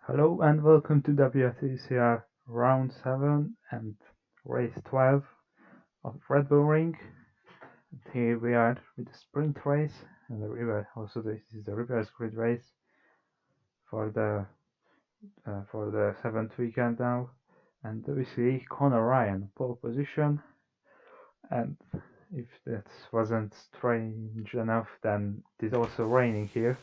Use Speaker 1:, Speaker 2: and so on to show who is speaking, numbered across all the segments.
Speaker 1: Hello and welcome to WTCL Round 7 and Race 12 of Red Bull Ring. And here we are with the sprint race and the river. Also, this is the reverse grid race for the 7th weekend now. And we see Conor Ryan pole position. And if that wasn't strange enough, then it is also raining here.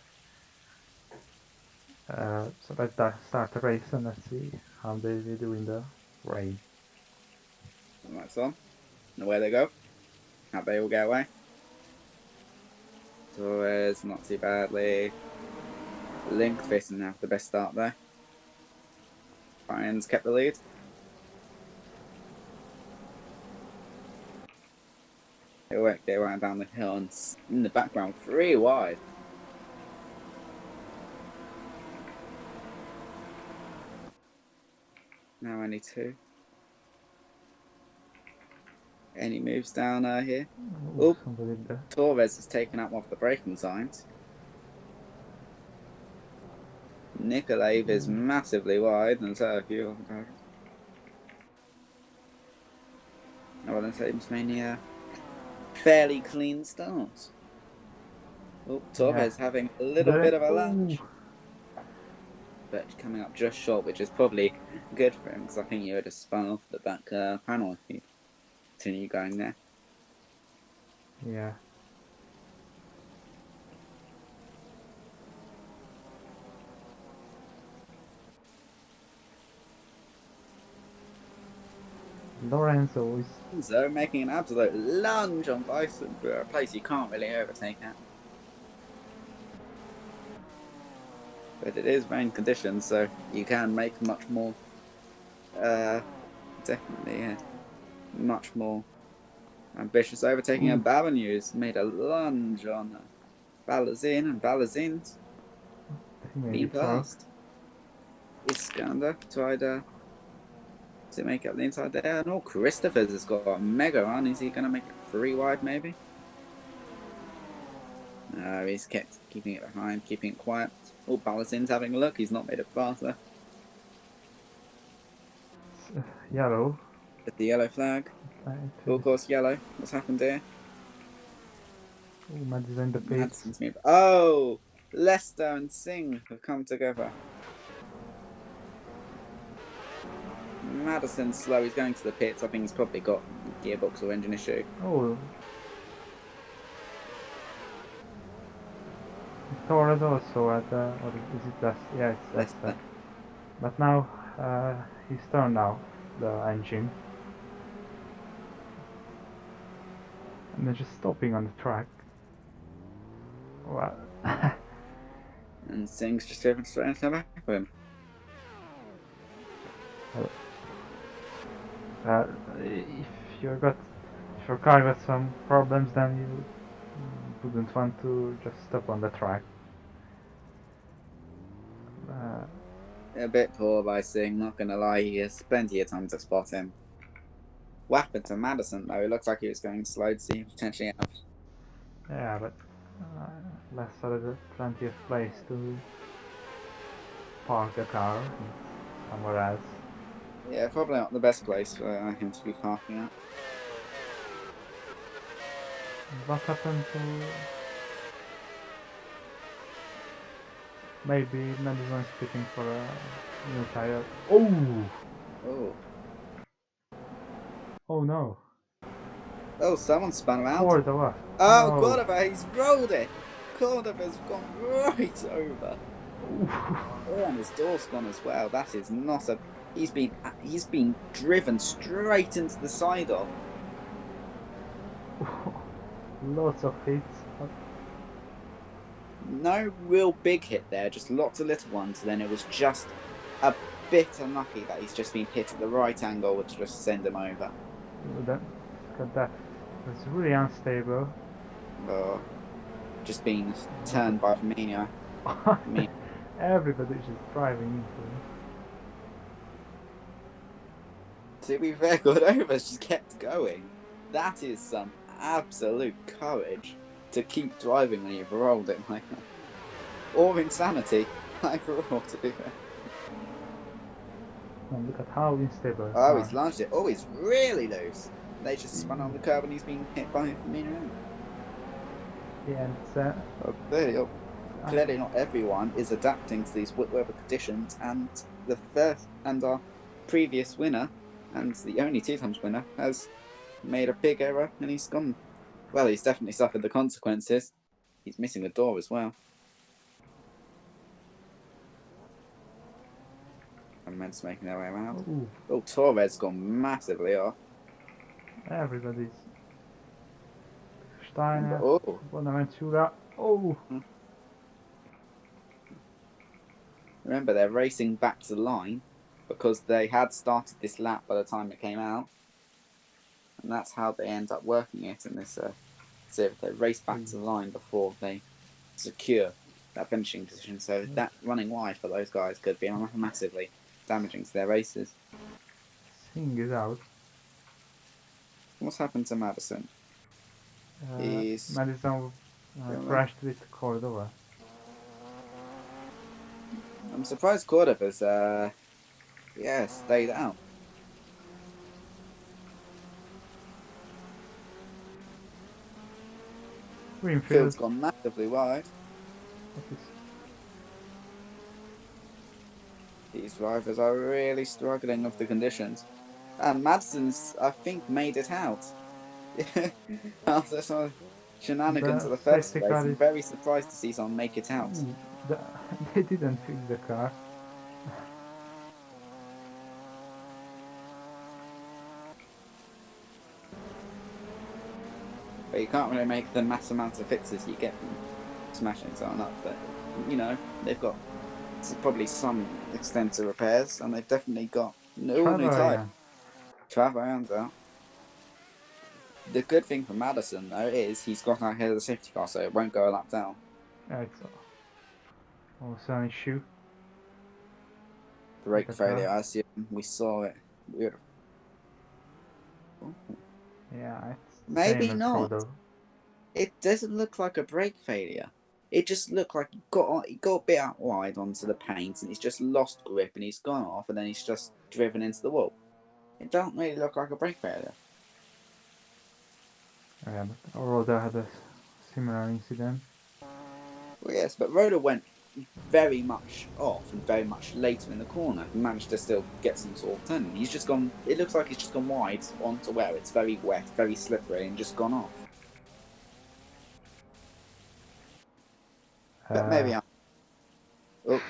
Speaker 1: So let's start the race and let's see how they do in the rain.
Speaker 2: Lights on. And away they go. How they all get away. Torres, not too badly. Lindqvist didn't have the best start there. Ryan's kept the lead. They work their way down the hill and in the background, 3 wide. Now only 2. Any moves down here? Oh, Torres has taken out one of the braking signs. Nikolay is massively wide, and so a few other drivers. I wouldn't say it's mainly a fairly clean start. Oh, Torres having a little bit of a lunge. But coming up just short, which is probably good for him, because I think he would have spun off the back panel if he continued going there.
Speaker 1: Yeah. Lorenzo
Speaker 2: making an absolute lunge on Bison for a place you can't really overtake at. But it is rain conditions, so you can make much more, definitely, yeah, much more ambitious overtaking. And Babanew's made a lunge on Balazin, and Balazin's been past. Iskander tried to make up the inside there. And Christopher's has got a mega run. Is he going to make it 3 wide maybe? No, he's kept keeping it behind, keeping it quiet. Balazin's having a look. He's not made it faster.
Speaker 1: Yellow.
Speaker 2: At the yellow flag. Of course, yellow. What's happened here?
Speaker 1: Madison the pits.
Speaker 2: Oh! Leicester and Singh have come together. Madison's slow. He's going to the pits. I think he's probably got gearbox or engine issue.
Speaker 1: Oh. Torres also at or is it Leicester? Yeah, it's Leicester. But now he's turned off the engine. And they're just stopping on the track. Wow.
Speaker 2: And Singh's just driven straight into the back of him.
Speaker 1: If your car got some problems, then you wouldn't want to just stop on the track.
Speaker 2: A bit poor by Singh, not gonna lie, he has plenty of time to spot him. What happened to Madison though? It looks like he was going slow to see potentially out.
Speaker 1: Yeah, but Leicester has plenty of place to park the car somewhere else.
Speaker 2: Yeah, probably not the best place for him to be parking at.
Speaker 1: What happened to... Maybe Madison's pitting for a new tire. Oh!
Speaker 2: Oh.
Speaker 1: Oh no.
Speaker 2: Oh, someone spun around.
Speaker 1: Cordova.
Speaker 2: Oh, no. Cordova, he's rolled it. Cordova's gone right over. Oh, and his door's gone as well. That is not a... He's been driven straight into the side of.
Speaker 1: Lots of hits.
Speaker 2: No real big hit there, just lots of little ones. Then it was just a bit unlucky that he's just been hit at the right angle, which just send him over.
Speaker 1: That was really unstable.
Speaker 2: Just being turned by Firmino.
Speaker 1: Everybody's just driving into him.
Speaker 2: To be fair, Cordova's just kept going. That is some absolute courage to keep driving when you've rolled it like that. Or insanity, overall, to be fair.
Speaker 1: And look at how unstable
Speaker 2: Oh,
Speaker 1: car.
Speaker 2: he's launched it. Oh, he's really loose. They just spun on the curb and he's been hit by him from in and out.
Speaker 1: Yeah, and it's,
Speaker 2: Clearly not everyone is adapting to these weather conditions, and our previous winner, and the only 2 times winner, has made a big error, and he's gone. Well, he's definitely suffered the consequences. He's missing a door as well. And men's making their way around.
Speaker 1: ooh,
Speaker 2: Oh, Torres gone massively off.
Speaker 1: everybody's Steiner,
Speaker 2: Oh,
Speaker 1: Bonaventura. Oh,
Speaker 2: remember they're racing back to the line because they had started this lap by the time it came out, and that's how they end up working it in this. So they race back to the line before they secure that finishing position. So that running wide for those guys could be massively damaging to their races.
Speaker 1: Singh is out.
Speaker 2: What's happened to Madison? He's
Speaker 1: Madison crashed with Cordova.
Speaker 2: I'm surprised Cordova's stayed out.
Speaker 1: Greenfield's
Speaker 2: Field's gone massively wide. These drivers are really struggling with the conditions. And Madsen's, I think, made it out. After some shenanigans
Speaker 1: The
Speaker 2: of the first
Speaker 1: safety
Speaker 2: race,
Speaker 1: car
Speaker 2: I'm
Speaker 1: is.
Speaker 2: very surprised to see someone make it out.
Speaker 1: Ooh, they didn't fix the car.
Speaker 2: But you can't really make the mass amount of fixes you get from smashing someone up. But, you know, they've got probably some extensive repairs, and they've definitely got all new tyres. Travayan's out. The good thing for Madison, though, is he's got out ahead of the safety car, so it won't go a lap down.
Speaker 1: It's also an issue.
Speaker 2: Brake failure, I assume. We saw it. Weird.
Speaker 1: Yeah, it's
Speaker 2: Maybe not.
Speaker 1: Frodo.
Speaker 2: It doesn't look like a brake failure. It just looked like he got a bit out wide onto the paint and he's just lost grip and he's gone off and then he's just driven into the wall. It doesn't really look like a brake failure.
Speaker 1: Yeah, but Roda had a similar incident.
Speaker 2: Well, yes, but Rhoda went very much off and very much later in the corner and managed to still get some sort of turning. He's just gone, it looks like he's just gone wide onto where it's very wet, very slippery and just gone off. But maybe I'm... Oh.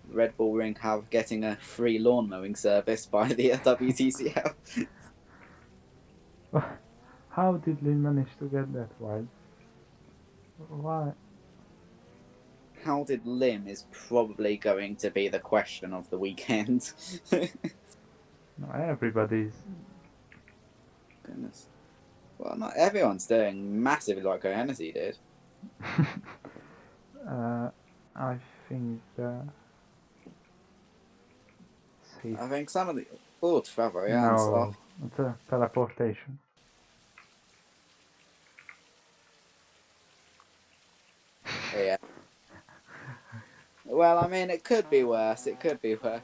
Speaker 2: Red Bull Ring have getting a free lawn mowing service by the WTCL.
Speaker 1: How did Lynn manage to get that wide? Why?
Speaker 2: How did Lim is probably going to be the question of the weekend.
Speaker 1: No, everybody's.
Speaker 2: Goodness. Well, not everyone's doing massively like Hennessy did.
Speaker 1: I think
Speaker 2: I think some of the... Oh, Travayan's
Speaker 1: no,
Speaker 2: off.
Speaker 1: it's a teleportation.
Speaker 2: Yeah. Well, I mean, it could be worse. It could be worse.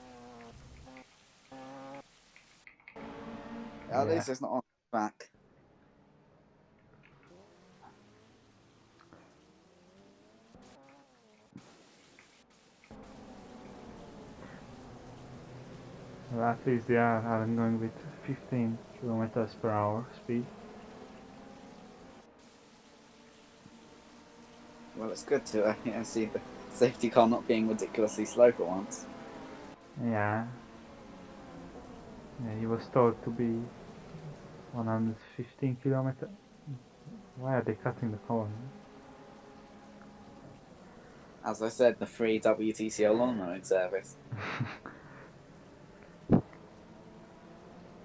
Speaker 2: At least it's not on the track.
Speaker 1: Well, at least they are going with 15 kilometers per hour speed.
Speaker 2: Well, it's good to see the safety car not being ridiculously slow for once.
Speaker 1: Yeah, he was told to be 115 kilometers. Why are they cutting the corner?
Speaker 2: As I said, the free WTCL lawn mowing service.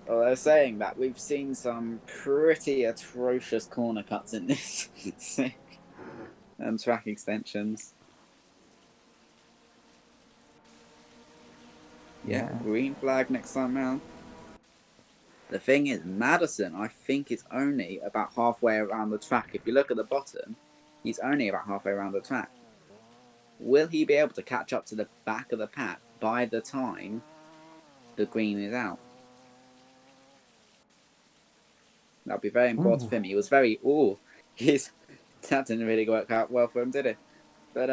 Speaker 2: Although saying that, we've seen some pretty atrocious corner cuts in this and track extensions. Yeah, green flag next time round. The thing is, Madison, I think, is only about halfway around the track. If you look at the bottom, he's only about halfway around the track. Will he be able to catch up to the back of the pack by the time the green is out? That'll be very important for him. He was very, that didn't really work out well for him, did it? But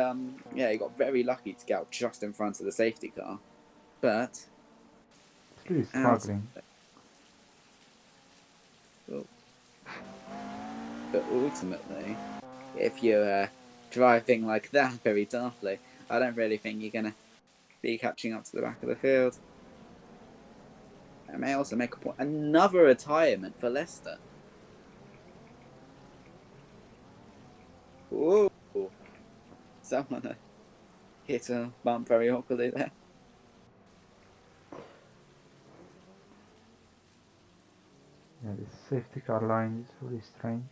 Speaker 2: yeah, he got very lucky to get out just in front of the safety car. But
Speaker 1: he's struggling.
Speaker 2: But ultimately, if you're driving like that very daftly, I don't really think you're gonna be catching up to the back of the field. I may also make a point. Another retirement for Leicester. Ooh, someone hit a bump very awkwardly there.
Speaker 1: Yeah, this safety car line is really strange.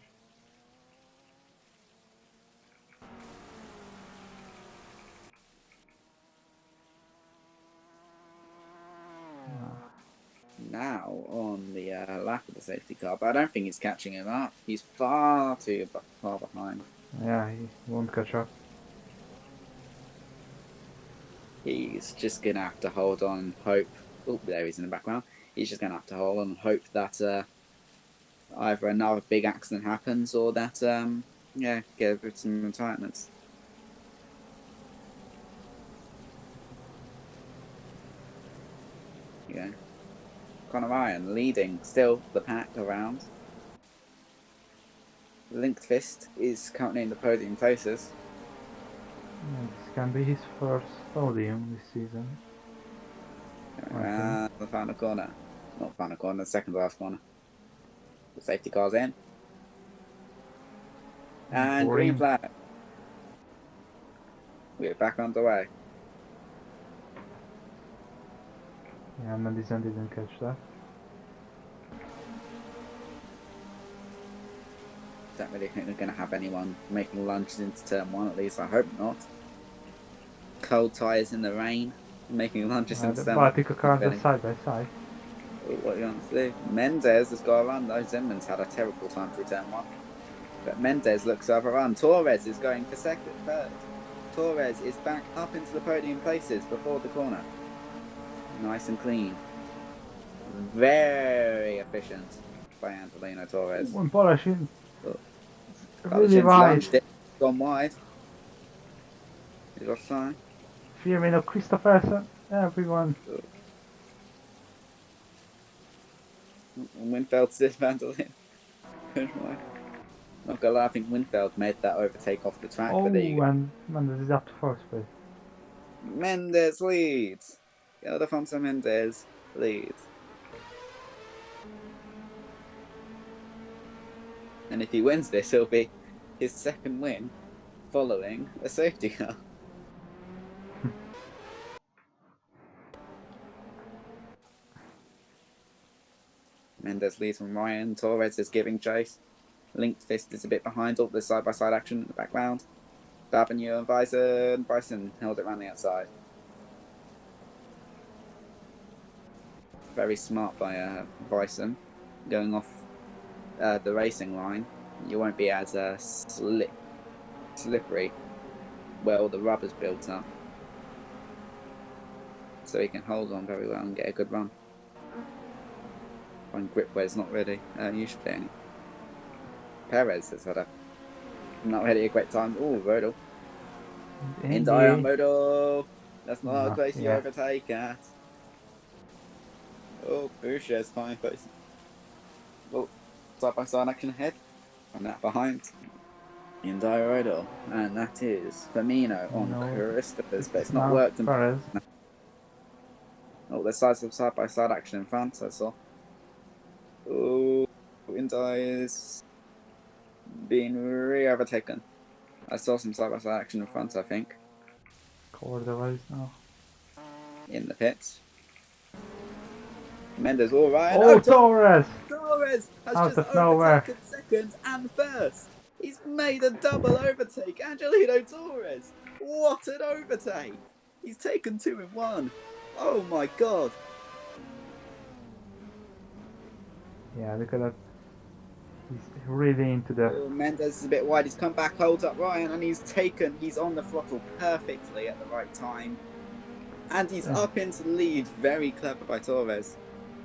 Speaker 2: Now on the lap of the safety car, but I don't think he's catching him up. He's far too far behind.
Speaker 1: Yeah, he won't catch up.
Speaker 2: He's just gonna have to hold on and hope. Oh, there he's in the background. He's just gonna have to hold on and hope that either another big accident happens or that yeah, get some retirements. Yeah. Conor Ryan leading still the pack around. Linked Fist is currently in the podium places.
Speaker 1: Yeah, this can be his first podium this season.
Speaker 2: The final corner. Not final corner, the second last corner. The safety car's in. And green flag. We're back on the way.
Speaker 1: Yeah, Madison didn't catch that.
Speaker 2: Don't really think they're going to have anyone making lunges into turn one, at least I hope not. Cold tyres in the rain, making lunges into turn one.
Speaker 1: Baltic cars are side by side.
Speaker 2: What do you want to do? Mendes has got a run though. Zinman's had a terrible time through turn one. But Mendes looks to have a run. Torres is going for third. Torres is back up into the podium places before the corner. Nice and clean. Very efficient by Angelino Torres.
Speaker 1: When Polashing really wide.
Speaker 2: Gone wide. He's got time.
Speaker 1: Firmino, Christopherson, everyone.
Speaker 2: Winfeld's dismantling. Not gonna lie, I think Winfeld made that overtake off the track.
Speaker 1: Oh,
Speaker 2: but there you go.
Speaker 1: and Mendes is up to first place.
Speaker 2: Mendes leads. Ildefonso Mendes leads. And if he wins this, it'll be his second win following a safety car. Mendes leads from Ryan. Torres is giving chase. Linked Fist is a bit behind. All the side-by-side action in the background. Babinu and Bison. Bison held it around the outside. Very smart by Bison. Going off the racing line, you won't be as slippery where all the rubber's built up. So he can hold on very well and get a good run. Find grip where it's not really usually any. Perez has had a not really a great time. Oh, Rodel. India Rodel. That's not a place you overtake at. Oh, Boucher's fine place. Oh, side by side action ahead. And that behind. India Rodel. And that is Firmino on Christopher's, but it's not worked. Oh, there's side by side action in front, I saw. Oh, India is being re-overtaken. I saw some side-by-side action in front, I think.
Speaker 1: Cover the race now.
Speaker 2: In the pits. Mendes all right.
Speaker 1: Oh, Torres!
Speaker 2: Torres has just overtaken second and first. He's made a double overtake. Angelino Torres. What an overtake. He's taken 2 in 1. Oh my god.
Speaker 1: Yeah, look at that. He's really into the.
Speaker 2: Oh, Mendes is a bit wide. He's come back, holds up Ryan, and he's on the throttle perfectly at the right time. And he's up into the lead. Very clever by Torres.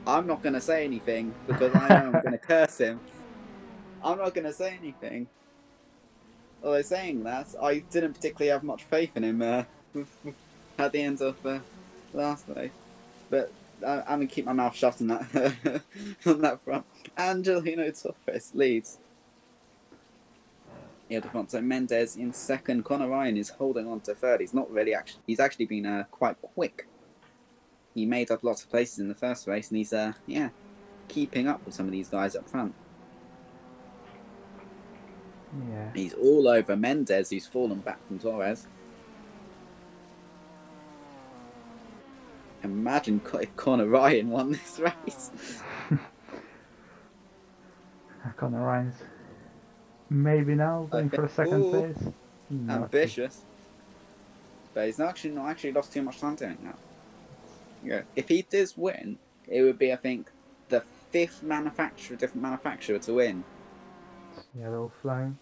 Speaker 2: I'm not going to say anything because I know I'm going to curse him. I'm not going to say anything. Although saying that, I didn't particularly have much faith in him at the end of last day. But I'm going to keep my mouth shut on that, on that front. Angelino Torres leads. Ildefonso Mendes in second. Conor Ryan is holding on to third. He's actually been quite quick. He made up lots of places in the first race, and he's keeping up with some of these guys up front.
Speaker 1: Yeah.
Speaker 2: He's all over Mendes, who's fallen back from Torres. Imagine if Conor Ryan won this race.
Speaker 1: Conor Ryan's maybe now going for a second place.
Speaker 2: Ambitious. But he's not actually lost too much time doing that. Yeah. If he does win, it would be, I think, the fifth different manufacturer to win.
Speaker 1: Yellow flag.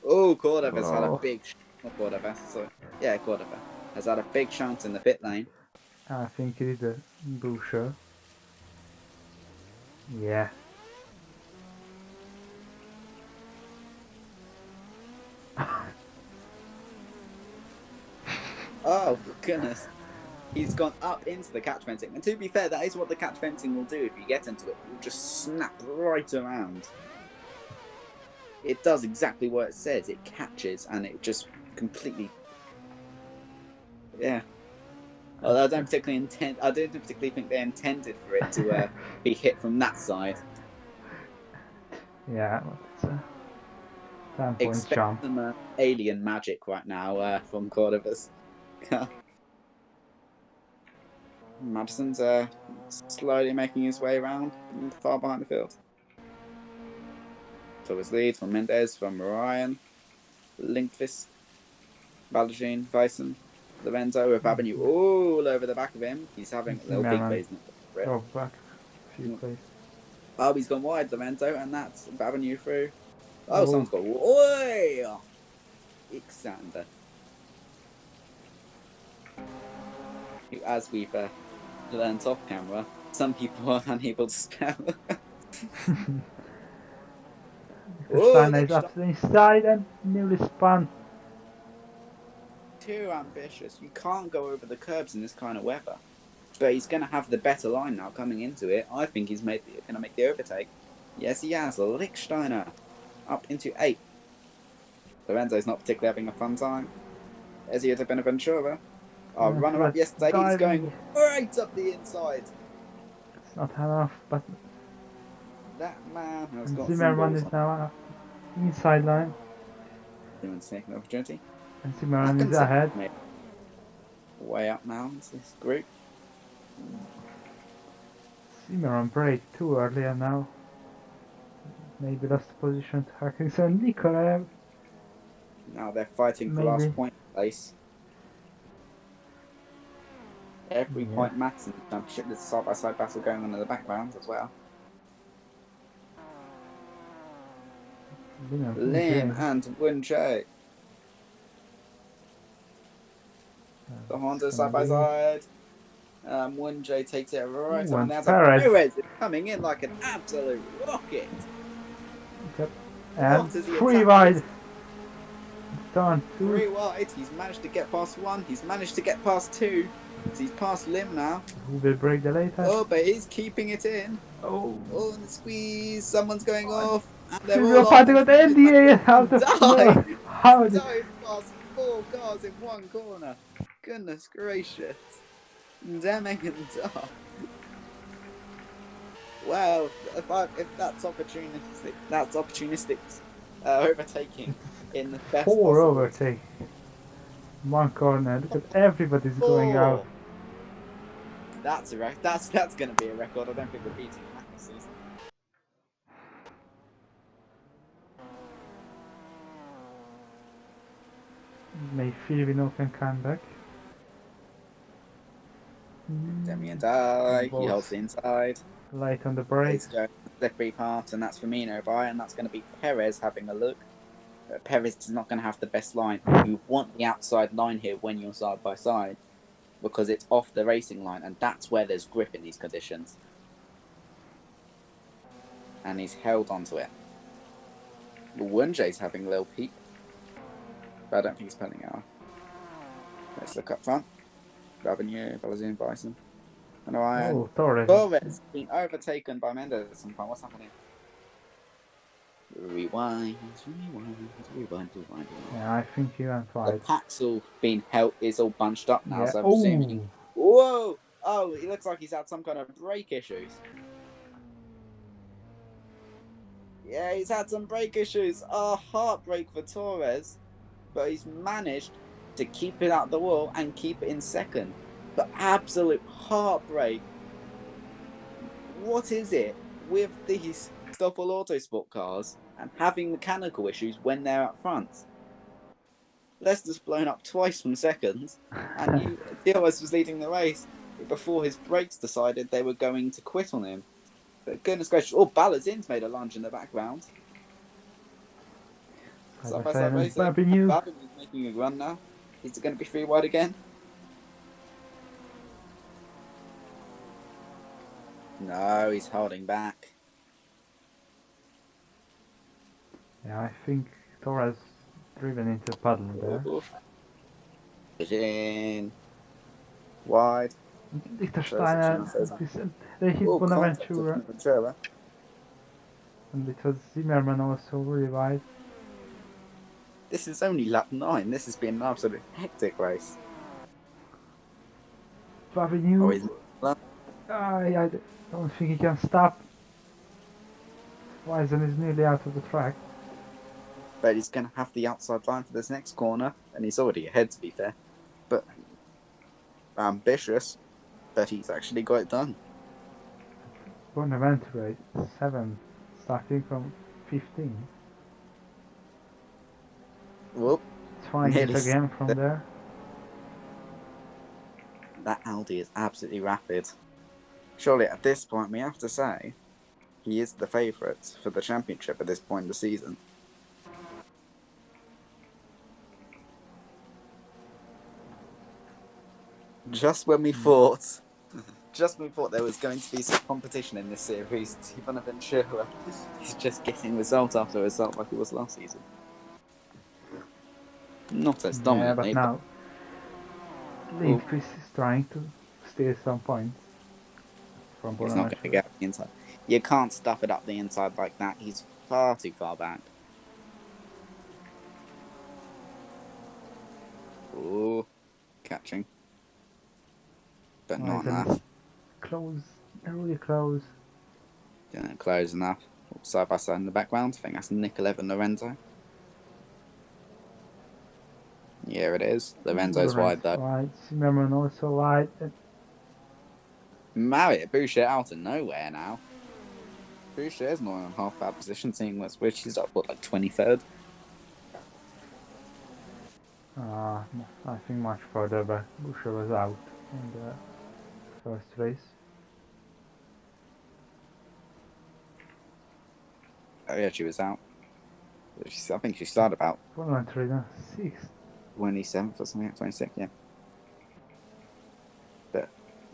Speaker 2: Oh, Cordova's had a big... Not Cordova, sorry. Yeah, Cordova. Has had a big chance in the pit lane.
Speaker 1: I think it is a Boucher. Yeah.
Speaker 2: Oh, goodness. He's gone up into the catch fencing. And to be fair, that is what the catch fencing will do if you get into it. It will just snap right around. It does exactly what it says. It catches and it just completely... Yeah. Although I don't particularly think they intended for it to be hit from that side.
Speaker 1: Yeah, it's a 10 points
Speaker 2: Expect
Speaker 1: jump.
Speaker 2: some alien magic right now from Cordovas. Madison's slowly making his way around far behind the field. Torres leads from Mendes, from Ryan, Linkvist, Baldachin, Vyson, Lorenzo with Babinu all over the back of him. He's having a little big phase.
Speaker 1: Go back a few places.
Speaker 2: Oh, he's gone wide, Lorenzo, and that's Babinu through. Oh,
Speaker 1: Oh.
Speaker 2: someone's got... Oi! Ixander. As we've learnt off camera, some people are unable to spell.
Speaker 1: Steiner is up to the inside and nearly spun.
Speaker 2: Too ambitious. You can't go over the curbs in this kind of weather. But he's going to have the better line now coming into it. I think he's going to make the overtake. Yes, he has. Lichtsteiner up into 8th. Lorenzo's not particularly having a fun time. Ezio Benaventura. Our runner-up yesterday, he's going right up the inside.
Speaker 1: It's not enough, but
Speaker 2: that man has got
Speaker 1: Zimmerman is now inside line.
Speaker 2: Zimmerman's taking the opportunity.
Speaker 1: And Zimmerman is ahead.
Speaker 2: Way up now into this group.
Speaker 1: Zimmerman braked too early and now maybe lost the position to Harkinson and Nikolaev.
Speaker 2: Now they're fighting for last point place. Every point matters in the championship. There's a side-by-side battle going on in the background as well. Lim and Wunjay. The Honda side-by-side. Wunjay takes it right on the outside. Perez is coming in like an absolute rocket.
Speaker 1: Yep. And 3 wide. Turn 2.
Speaker 2: 3 wide. He's managed to get past 1. He's managed to get past 2. He's past Lim now.
Speaker 1: Who will break the latest?
Speaker 2: Oh, but he's keeping it in.
Speaker 1: Oh,
Speaker 2: and the squeeze. Someone's going off. And they're all
Speaker 1: fighting with the NDA out of
Speaker 2: How dive past 4 cars in one corner. Goodness gracious. Deming and Dar. Well, if that's opportunistic overtaking in the best
Speaker 1: 4 overtake. 1 corner. Look at everybody's going out.
Speaker 2: That's going to be a record. I don't think we're beating that this season.
Speaker 1: May Filipino can come back.
Speaker 2: Demi and I, he holds the inside.
Speaker 1: Light on the brakes.
Speaker 2: It's going to the slippery part, and that's Firmino by, and that's going to be Perez having a look. But Perez is not going to have the best line. You want the outside line here when you're side by side, because it's off the racing line, and that's where there's grip in these conditions. And he's held onto it. Wunje's having a little peep, but I don't think he's pulling it off. Let's look up front. Avenue, Balazine, Bison. And
Speaker 1: Oh, Torres.
Speaker 2: Torres being overtaken by Mendes at some point. What's happening? Rewind.
Speaker 1: Yeah, I think he went
Speaker 2: The
Speaker 1: wide.
Speaker 2: pack's all been held, is all bunched up now,
Speaker 1: Yeah.
Speaker 2: so I'm presuming. Whoa! Oh, he looks like he's had some kind of brake issues. Yeah, he's had some brake issues. Oh, heartbreak for Torres. But he's managed to keep it out the wall and keep it in second. But absolute heartbreak. What is it with these Stoffel Autosport cars and having mechanical issues when they're up front? Lester's blown up twice from second, and Torres was leading the race before his brakes decided they were going to quit on him. But goodness gracious, Balazin's made a lunge in the background. Side by side racing. Babinu's making a run now. Is it going to be free wide again? No, he's holding back.
Speaker 1: Yeah, I think Torres driven into puddle there.
Speaker 2: Get in. Wide.
Speaker 1: Liechtensteiner, they hit Bonaventura. And it was Zimmerman also really wide.
Speaker 2: This is only lap 9. This has been an absolute hectic race.
Speaker 1: Babinu. I don't think he can stop. Wisen is nearly out of the track.
Speaker 2: But he's going to have the outside line for this next corner, and he's already ahead, to be fair. But ambitious, but he's actually got it done.
Speaker 1: Bonaventura 7, starting from 15.
Speaker 2: Whoop.
Speaker 1: Trying it again from there.
Speaker 2: That Audi is absolutely rapid. Surely at this point we have to say he is the favourite for the championship at this point in the season. Just when we thought there was going to be some competition in this series, Bonaventura is just getting result after result like it was last season. Not as dominantly.
Speaker 1: Yeah, but now Lindqvist is trying to steal some points from Bonaventura.
Speaker 2: He's not going to get the inside. You can't stuff it up the inside like that. He's far too far back. Ooh, catching. But not enough.
Speaker 1: Close, really close.
Speaker 2: Didn't close enough. Side by side in the background. I think that's Nicolev and Lorenzo. Yeah, it is. Lorenzo's wide though.
Speaker 1: Wide. Zimmerman also wide.
Speaker 2: Marriott, Boucher out of nowhere now. Boucher's not in a half bad position, seeing which he's up, like 23rd?
Speaker 1: I think much further back. Boucher was out in the first race.
Speaker 2: Oh yeah, she was out. I think she started about
Speaker 1: 6th.
Speaker 2: 27th or something, 26th, yeah. But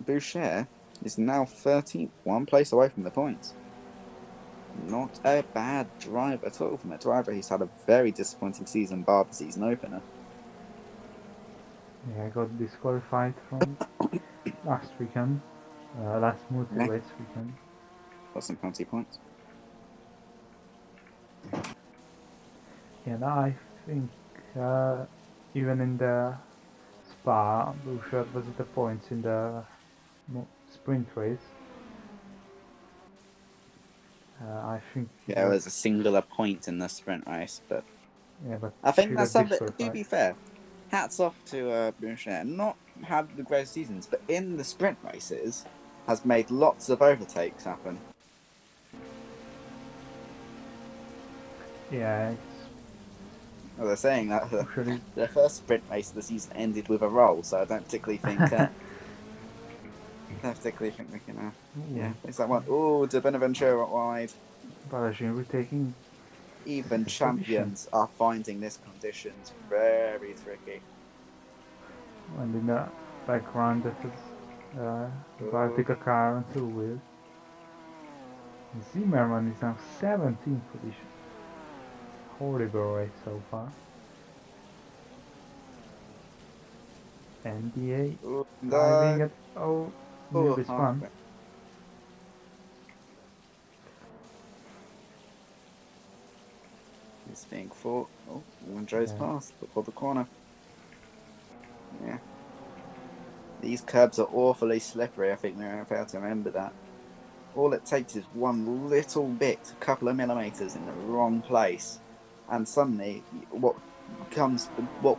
Speaker 2: Boucher is now 13th, one place away from the points. Not a bad drive at all from a driver. He's had a very disappointing season, bar the season opener.
Speaker 1: Yeah, I got disqualified from last weekend, last multi-race weekend.
Speaker 2: Got some penalty points.
Speaker 1: Yeah, I think even in the Spa, Boucher was at the points in the sprint race. I think.
Speaker 2: Yeah, it was a singular point in the sprint race, but
Speaker 1: yeah, but
Speaker 2: I think that's something. To be fair, hats off to Boucher. Not had the great seasons, but in the sprint races, has made lots of overtakes happen.
Speaker 1: Yeah.
Speaker 2: Well, they're saying that the first sprint race of the season ended with a roll, so I don't particularly think. I particularly think we can, yeah, is that one? Oh, De Benaventura wide.
Speaker 1: Balajin retaking
Speaker 2: Even
Speaker 1: second position.
Speaker 2: champions are finding this conditions very tricky.
Speaker 1: And in the background, that is Baltica car on two wheels. Zimmerman is now 17th position. Horrible race so far. NDA
Speaker 2: Ooh,
Speaker 1: driving
Speaker 2: no.
Speaker 1: at nearly
Speaker 2: Oh,
Speaker 1: spun.
Speaker 2: he's being fought. Oh, Andre's
Speaker 1: Yeah.
Speaker 2: past before the corner. Yeah. These curbs are awfully slippery. I think we're fair to remember that. All it takes is one little bit, a couple of millimeters in the wrong place, and suddenly what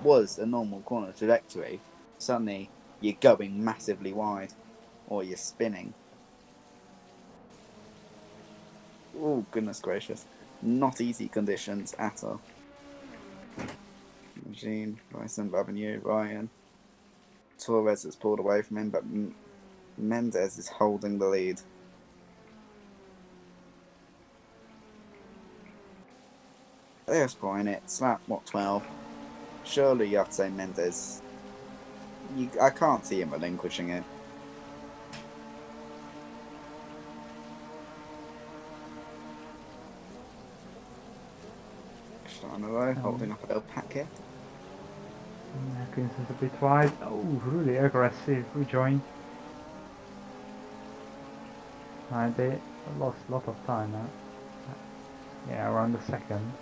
Speaker 2: was a normal corner trajectory, suddenly you're going massively wide, or you're spinning. Oh goodness gracious! Not easy conditions at all. Jean, Bryson, Avenue, Ryan, Torres has pulled away from him, but Mendes is holding the lead. They're scoring it. Slap, what, 12? Surely you have to say Mendes. I can't see him relinquishing it. Steiner holding up a little packet.
Speaker 1: Atkins is a bit wide. Oh, really aggressive rejoin. They lost a lot of time now. Yeah, around the second.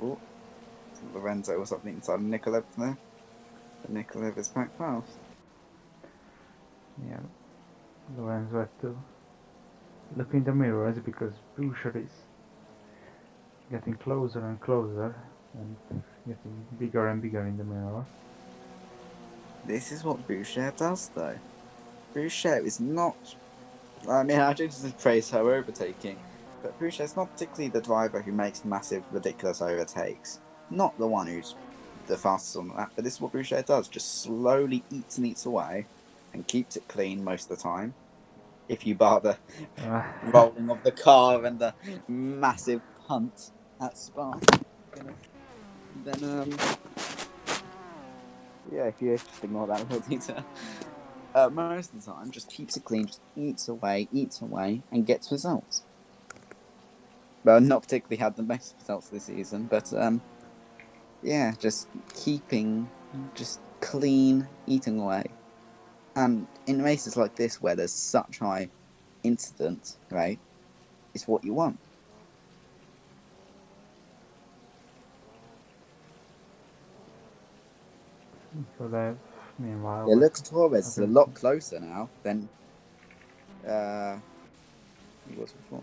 Speaker 2: Oh, Lorenzo was up the inside of Nikolev there. But Nikolev is back past.
Speaker 1: Yeah, Lorenzo had to look in the mirrors because Boucher is getting closer and closer and getting bigger and bigger in the mirror.
Speaker 2: This is what Boucher does, though. Boucher is not. I mean, I do just praise her overtaking, but Boucher is not particularly the driver who makes massive, ridiculous overtakes. Not the one who's the fastest on the lap, but this is what Boucher does. Just slowly eats and eats away and keeps it clean most of the time. If you bar the rolling of the car and the massive punt at Spa, then yeah, if you just ignore that little detail, most of the time just keeps it clean, just eats away, and gets results. Well, not particularly had the best results this season, but yeah, just keeping just clean, eating away, and in races like this where there's such high incidence rate, it's what you want.
Speaker 1: So that, meanwhile,
Speaker 2: It
Speaker 1: with
Speaker 2: looks Torres is a
Speaker 1: Atkins.
Speaker 2: lot closer now than he was before.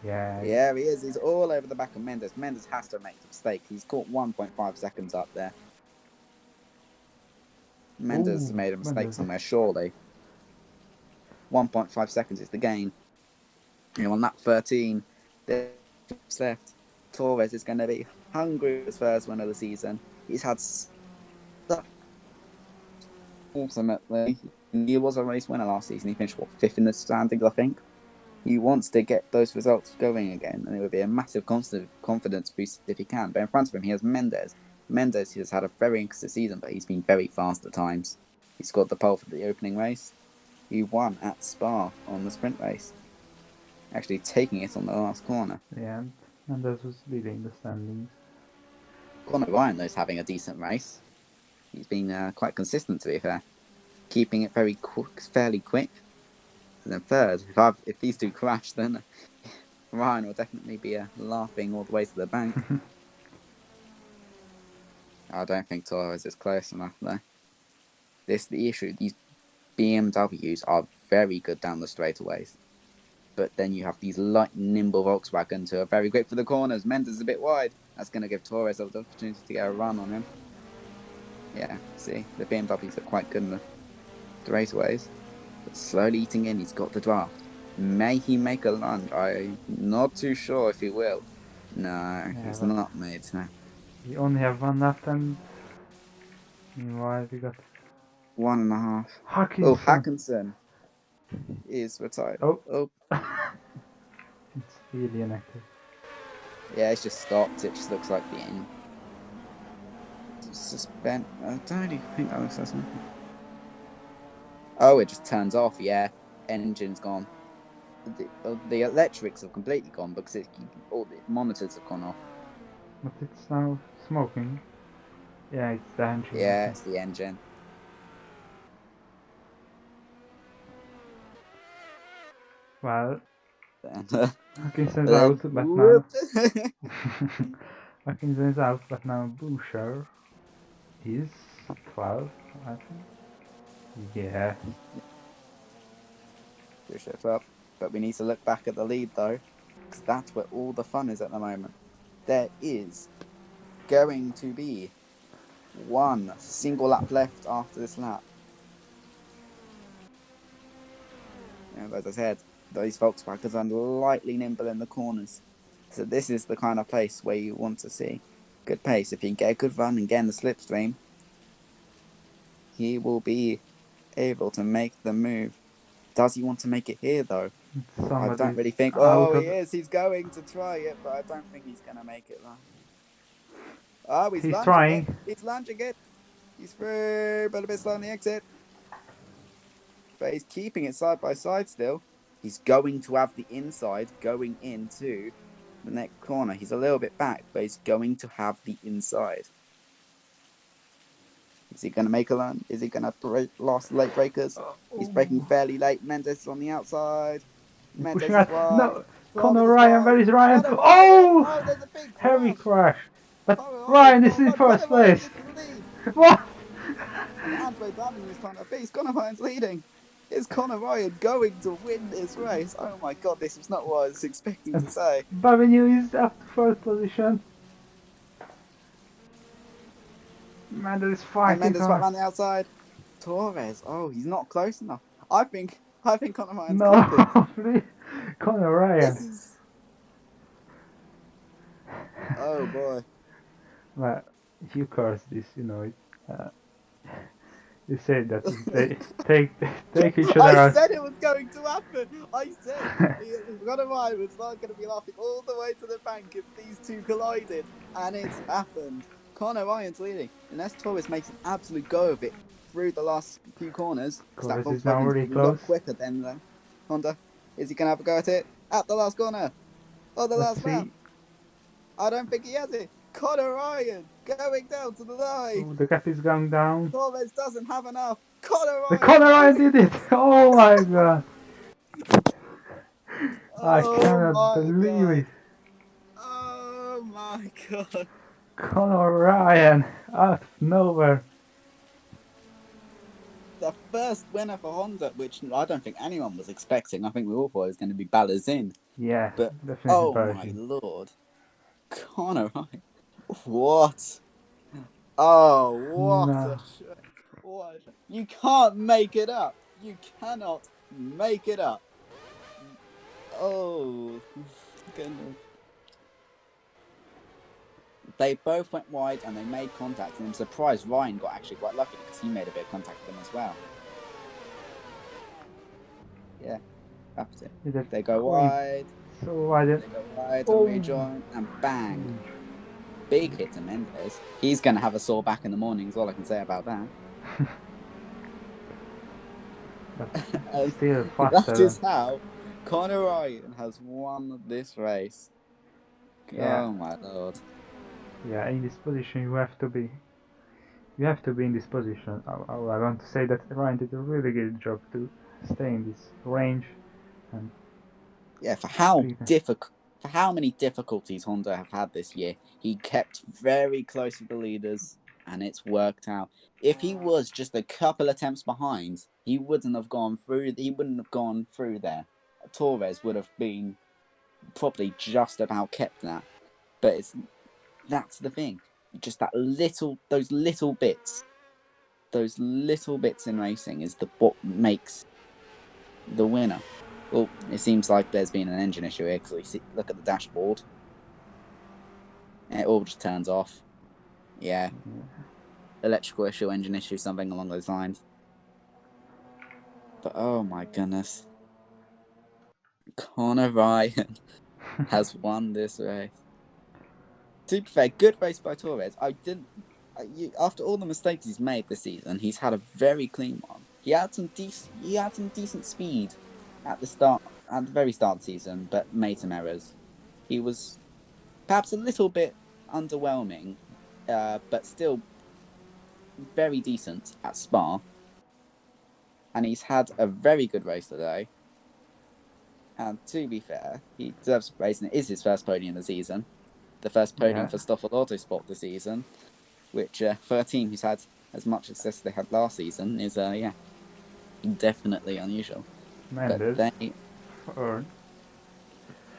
Speaker 1: Yeah.
Speaker 2: Yeah, he is. He's all over the back of Mendes. Mendes has to make a mistake. He's caught 1.5 seconds up there. Mendes has
Speaker 1: Ooh,
Speaker 2: made a mistake
Speaker 1: Mendes.
Speaker 2: somewhere, surely. 1.5 seconds is the gain. You know, on that 13, there's left. Torres is going to be hungry for his first win of the season. He's had ultimately, he was a race winner last season. He finished, what, fifth in the standings, I think. He wants to get those results going again, and it would be a massive confidence boost if he can. But in front of him, he has Mendes. Mendes has had a very inconsistent season, but he's been very fast at times. He scored the pole for the opening race. He won at Spa on the sprint race, actually taking it on the last corner.
Speaker 1: Yeah, Mendes was leading the standings.
Speaker 2: Conor Ryan, though, is having a decent race. He's been quite consistent, to be fair, keeping it very fairly quick. And then third, if these two crash, then Ryan will definitely be laughing all the way to the bank. I don't think Torres is close enough, though. This is the issue. These BMWs are very good down the straightaways. But then you have these light, nimble Volkswagens who are very quick for the corners. Mendes is a bit wide. That's going to give Torres the opportunity to get a run on him. Yeah, see, the BMWs are quite good in the straightaways. But slowly eating in, he's got the draft. May he make a lunge? I'm not too sure if he will. No, he's not made now.
Speaker 1: We only have one left, and meanwhile we got
Speaker 2: 1.5.
Speaker 1: Hawkinson.
Speaker 2: Oh, Hackinson is retired.
Speaker 1: Oh. It's really inactive.
Speaker 2: Yeah, it's just stopped. It just looks like the end. Suspend. I don't really think that looks like something. Oh, it just turns off. Yeah, engine's gone. The electrics have completely gone because all the monitors have gone off.
Speaker 1: But it's now smoking. Yeah, it's the engine.
Speaker 2: Yeah, it's the engine.
Speaker 1: Well,
Speaker 2: Then,
Speaker 1: Hawkinson's out, but now Hawkinson's out, but now Boucher is 12, I think. Yeah.
Speaker 2: Boucher 12. But we need to look back at the lead though, because that's where all the fun is at the moment. There is going to be one single lap left after this lap. And as I said, those Volkswagens are lightly nimble in the corners. So this is the kind of place where you want to see good pace. If you can get a good run and get in the slipstream, he will be able to make the move. Does he want to make it here though? I don't really think. Oh, he is. He's going to try it, but I don't think he's going to make it though. Oh, he's lunging
Speaker 1: trying.
Speaker 2: it. He's lunging it. He's through, but a bit slow on the exit. But he's keeping it side by side still. He's going to have the inside going into the next corner. He's a little bit back, but he's going to have the inside. Is he going to make a run? Is he going to last late breakers? He's braking fairly late. Mendes is on the outside. Mendes is wide.
Speaker 1: No, Conor Ryan, where is Ryan? Oh,
Speaker 2: there's a big crash.
Speaker 1: Heavy crash. But Ryan is in first place. What?
Speaker 2: Andre Daniel is trying to beat. Conor Ryan's leading. Is Conor Ryan going to win this race? Oh my god, this is not what I was expecting to say.
Speaker 1: Babinu is up to first position. Mendes is fighting.
Speaker 2: And Mendes right around the outside. Torres, oh, he's not close enough. I think Conor Ryan's got this.
Speaker 1: Conor Ryan.
Speaker 2: This is... Oh boy.
Speaker 1: Well, you curse this, you know. You said that they take each other out.
Speaker 2: I said it was going to happen. I said Conor Ryan was not going to be laughing all the way to the bank if these two collided, and it's happened. Conor Ryan's leading, and S Torres makes an absolute go of it through the last few corners.
Speaker 1: Torres is now really close.
Speaker 2: A lot quicker than Honda. Is he going to have a go at it at the last corner? Or the last lap? I don't think he has it. Conor Ryan going down to the line.
Speaker 1: Oh, the gap is going down.
Speaker 2: Torres doesn't have enough. Conor
Speaker 1: Ryan did it! Oh my god! I cannot believe it.
Speaker 2: Oh my god!
Speaker 1: Conor Ryan out of nowhere.
Speaker 2: The first winner for Honda, which I don't think anyone was expecting. I think we all thought it was going to be Balazin.
Speaker 1: Yeah,
Speaker 2: but
Speaker 1: definitely.
Speaker 2: Oh my lord, Conor Ryan! What? Oh, what a shit! What? You can't make it up. You cannot make it up. Oh, goodness. They both went wide and they made contact, and I'm surprised Ryan got actually quite lucky because he made a bit of contact with them as well. Yeah, that's it. They go wide.
Speaker 1: So wide.
Speaker 2: They go wide and rejoin, and bang. Big hit to Mendes. He's going to have a sore back in the morning, is all I can say about that.
Speaker 1: Still faster.
Speaker 2: That is how Conor Ryan has won this race. Yeah. Oh my lord.
Speaker 1: Yeah, in this position you have to be. You have to be in this position. I want to say that Ryan did a really good job to stay in this range. And
Speaker 2: yeah, for how many difficulties Honda have had this year, he kept very close with the leaders, and it's worked out. If he was just a couple attempts behind, he wouldn't have gone through. He wouldn't have gone through there. Torres would have been probably just about kept that. But that's the thing. Just those little bits in racing is what makes the winner. Well, it seems like there's been an engine issue here because look at the dashboard. And it all just turns off. Yeah. Electrical issue, engine issue, something along those lines. But oh my goodness. Conor Ryan has won this race. To be fair, good race by Torres. After all the mistakes he's made this season, he's had a very clean one. He had some decent speed at the very start of the season, but made some errors. He was perhaps a little bit underwhelming, but still very decent at Spa. And he's had a very good race today. And to be fair, he deserves a praise, and it is his first podium of the season. The first podium for Stoffel Autosport this season, which for a team who's had as much success as they had last season is, definitely unusual.
Speaker 1: Mendes
Speaker 2: But they,
Speaker 1: earned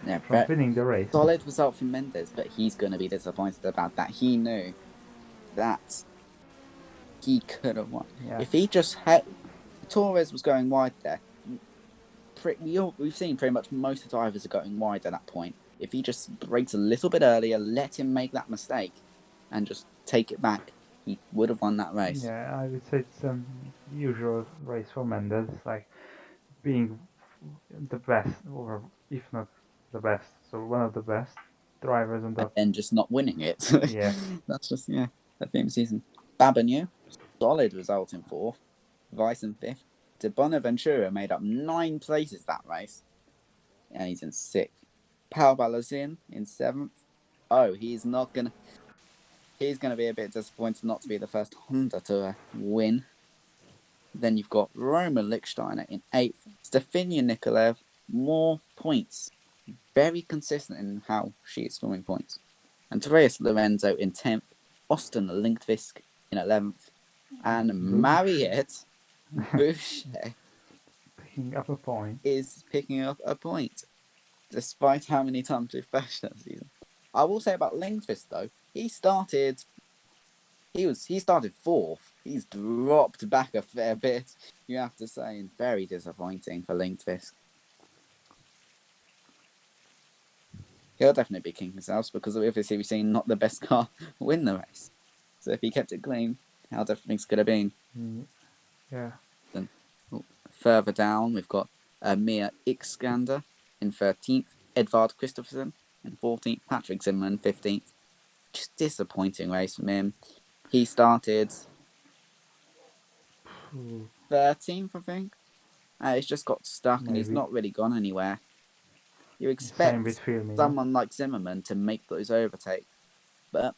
Speaker 2: yeah,
Speaker 1: from winning the race.
Speaker 2: solid result from Mendes, but he's going to be disappointed about that. He knew that he could have won.
Speaker 1: Yeah.
Speaker 2: If he just had, Torres was going wide there. We've seen pretty much most of the drivers are going wide at that point. If he just brakes a little bit earlier, let him make that mistake, and just take it back, he would have won that race.
Speaker 1: Yeah, I would say it's usual race for Mendes, like being the best, or if not the best, so one of the best drivers on the.
Speaker 2: And then just not winning it.
Speaker 1: Yeah.
Speaker 2: That's just the theme season. Babanu, solid result in fourth. Vice in fifth. De Bonaventura made up 9 places that race, and he's in sixth. Pau Balazin in seventh. Oh, he's gonna be a bit disappointed not to be the first Honda to win. Then you've got Roman Lichtsteiner in eighth. Stefania Nikolaev, more points. Very consistent in how she is scoring points. Andreas Lorenzo in 10th. Austin Lindqvist in 11th. And Mariette Boucher
Speaker 1: Picking up a point.
Speaker 2: is picking up a point, despite how many times we've bashed that season. I will say about Lindqvist though, he started fourth. He's dropped back a fair bit, you have to say, and very disappointing for Lindqvist. He'll definitely be king himself because obviously we've seen not the best car win the race. So if he kept it clean, how different things could have been.
Speaker 1: Yeah.
Speaker 2: Then further down, we've got Mia Ixkander in 13th, Edvard Christopherson in 14th, Patrick Zimmerman 15th. Just disappointing race from him. He started 13th, I think. He's just got stuck and he's not really gone anywhere. You expect someone like Zimmerman to make those overtakes, but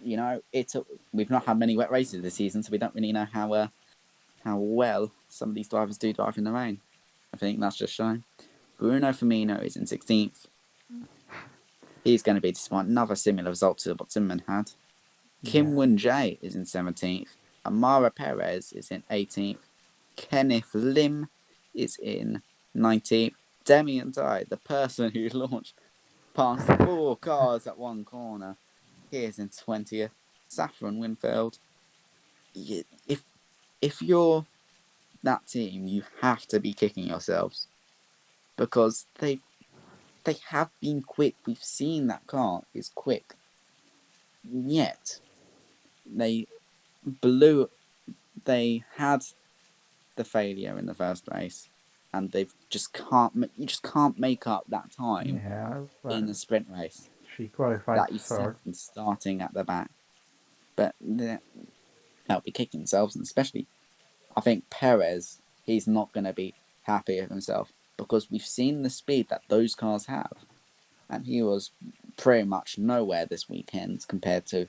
Speaker 2: we've not had many wet races this season, so we don't really know how well some of these drivers do drive in the rain. I think that's just showing. Bruno Firmino is in 16th. He's going to be despite another similar result to what Zimmerman had. Kim Won-jae is in 17th. Amara Perez is in 18th. Kenneth Lim is in 19th. Demian Dye, the person who launched past 4 cars at one corner, he is in 20th. Saffron Winfield. If you're that team, you have to be kicking yourselves because they have been quick. We've seen that car is quick. Yet they had the failure in the first race, and you just can't make up that time in a sprint race.
Speaker 1: She qualified
Speaker 2: that you third, starting at the back, but they'll be kicking themselves, and especially I think Perez, he's not going to be happy with himself because we've seen the speed that those cars have, and he was pretty much nowhere this weekend compared to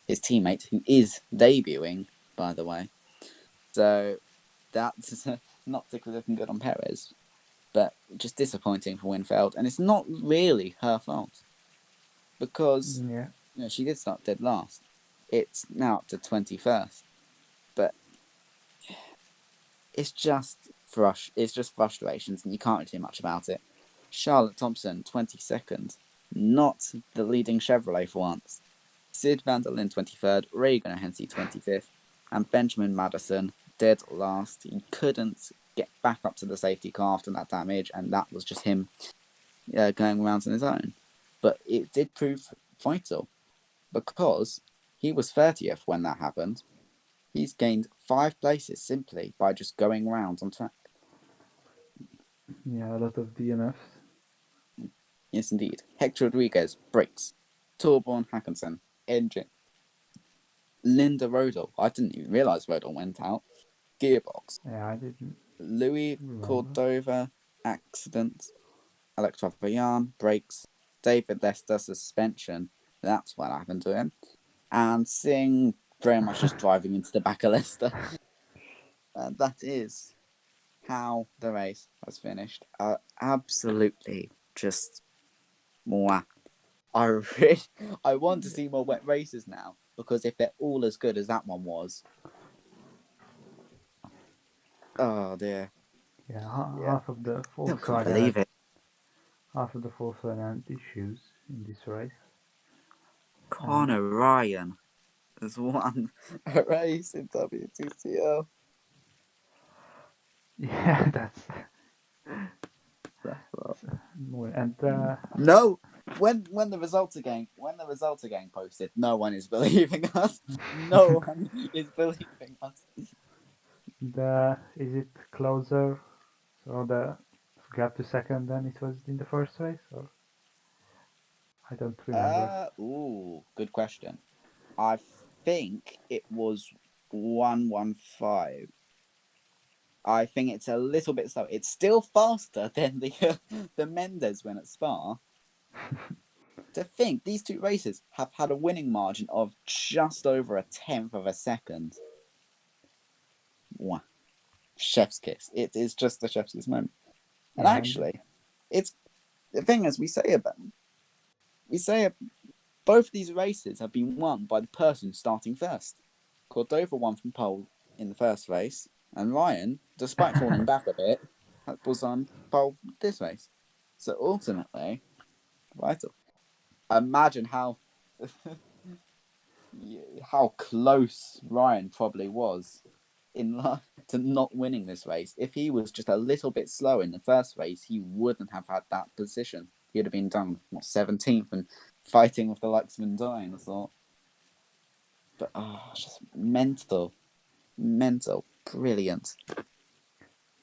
Speaker 2: his teammate, who is debuting, by the way. So that's not particularly looking good on Perez, but just disappointing for Winfield, and it's not really her fault because she did start dead last. It's now up to 21st, but it's just frustrations, and you can't do much about it. Charlotte Thompson, 22nd, not the leading Chevrolet for once. Sid van der Linde, 23rd, Regan Hensey, 25th, and Benjamin Madison, dead last. He couldn't get back up to the safety car after that damage, and that was just him going around on his own. But it did prove vital. because he was 30th when that happened. He's gained 5 places simply by just going round on track.
Speaker 1: Yeah, a lot of DNFs.
Speaker 2: Yes, indeed. Hector Rodriguez, brakes. Torbjorn Hackinson, engine. Linda Rodel, I didn't even realise Rodel went out. Gearbox.
Speaker 1: Yeah, I didn't
Speaker 2: Louis
Speaker 1: remember.
Speaker 2: Cordova, accident. Electra Vayan, brakes. David Lester, suspension. That's what happened to him. And Singh very much just driving into the back of Lester. That is how the race has finished. Absolutely just mwah. I want to see more wet races now, because if they're all as good as that one was, oh dear.
Speaker 1: Yeah,
Speaker 2: Yeah,
Speaker 1: half of the
Speaker 2: still couldn't believe it.
Speaker 1: Volkswagen had issues in this race.
Speaker 2: Connor Ryan has won a race in WTCL.
Speaker 1: Yeah, that's more. And
Speaker 2: No, when the results are getting posted, no one is believing us. No one is believing us.
Speaker 1: is it closer? So the gap to second than it was in the first race, or I don't remember.
Speaker 2: Good question. I think it was 1:15. I think it's a little bit slow. It's still faster than the Mendes win at Spa. To think these two races have had a winning margin of just over 1/10 of a second. Wow. Chef's kiss. It is just the chef's kiss moment. And
Speaker 1: Yeah,
Speaker 2: actually, it's the thing as we say both these races have been won by the person starting first. Cordova won from pole in the first race, and Ryan, despite falling back a bit, was on pole this race. So ultimately, vital. Imagine how close Ryan probably was to not winning this race. If he was just a little bit slow in the first race, he wouldn't have had that position. He'd have been done 17th and fighting with the likes of Undyne, I thought. But just mental, brilliant.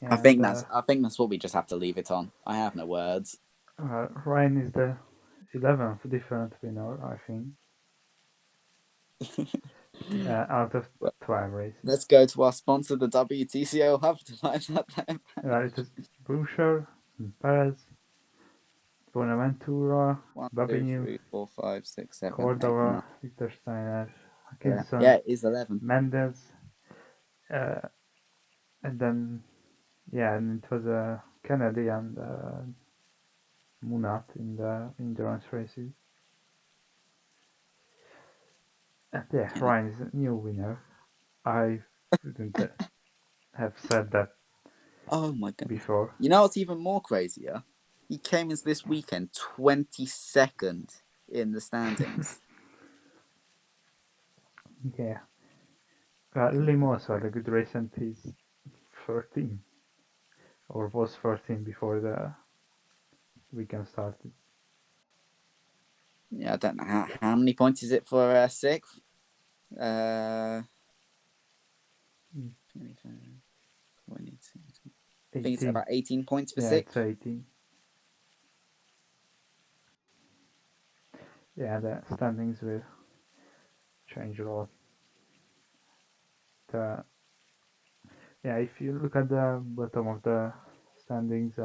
Speaker 1: yeah,
Speaker 2: I think that's what we just have to leave it on. I have no words.
Speaker 1: Ryan is the 11th different winner, I think, out of 12 races.
Speaker 2: Let's go to our sponsor, the WTCL Hub, to find out that.
Speaker 1: It is Boucher, Perez, Bonaventura,
Speaker 2: 1, 2,
Speaker 1: Babinyu,
Speaker 2: 3, 4, 5, 6, 7, 8, 9.
Speaker 1: Cordova, Victor Steiner, Atkinson,
Speaker 2: Yeah, it is 11.
Speaker 1: Mendes, and then and it was Kennedy and Munat in the endurance races. And Ryan is a new winner. I wouldn't have said that
Speaker 2: Oh my god.
Speaker 1: before.
Speaker 2: You know what's even more crazier? He came in this weekend 22nd in the standings.
Speaker 1: Yeah. Limosa had a good race and he's 13. Or was 13 before the weekend started.
Speaker 2: Yeah, I don't know how many points is it for sixth? 25, 22. I think it's about 18 points for sixth.
Speaker 1: Yeah, it's 18. Yeah, the standings will change a lot. If you look at the bottom of the standings,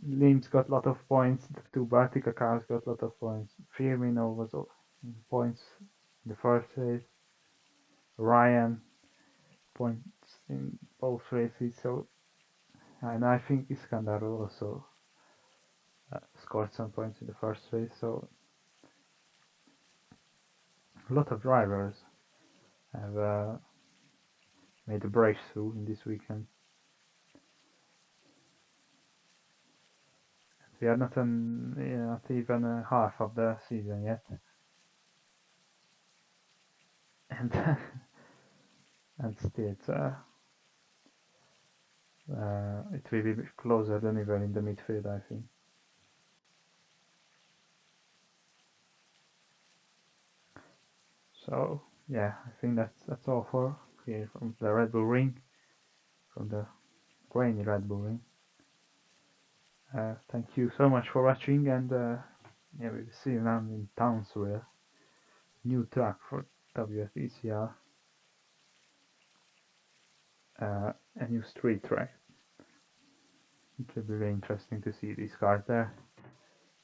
Speaker 1: Lim's got a lot of points. The two Baltica cars got a lot of points. Firmino was points in the first race. Ryan points in both races. So, and I think Iskandar also scored some points in the first race. So, a lot of drivers have made a breakthrough in this weekend. We are not even half of the season yet, and and still it will be closer than even in the midfield, I think. So yeah, I think that's all for here from the Red Bull Ring, from the grainy Red Bull Ring. Thank you so much for watching, and yeah, we'll see you now in Townsville. New track for WTCL, a new street track. It will be very interesting to see these cars there.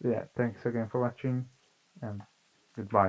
Speaker 1: Yeah, thanks again for watching, and goodbye.